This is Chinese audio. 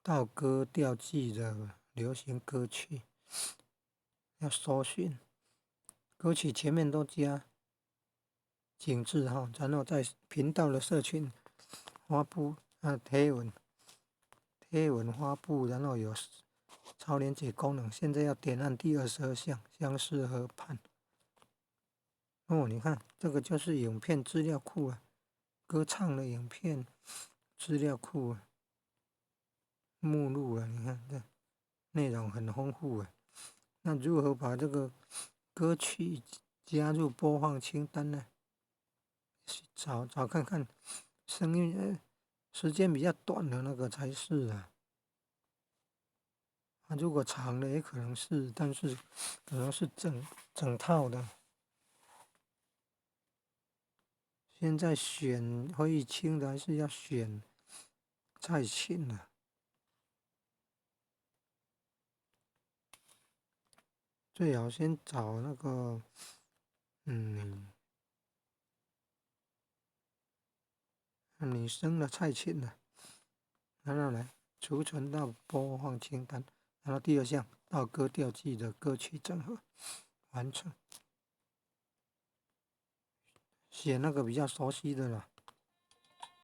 到歌调记的流行歌曲，要搜寻歌曲前面都加井字号，然后在频道的社群发布贴文发布，然后有超连结功能。现在要点按第22项相似合判。哦，你看这个就是影片资料库啊，歌唱的影片资料库啊，目录啊，你看这内容很丰富啊。那如何把这个歌曲加入播放清单呢？找看看声音时间比较短的那个才是啊。如果长的也可能是，但是可能是整套的。现在选会议清的还是要选蔡琴的，最好先找那个女生的蔡琴的，然后来储存到播放清单，然后第二项到歌调记的歌曲整合完成，写那个比较熟悉的了。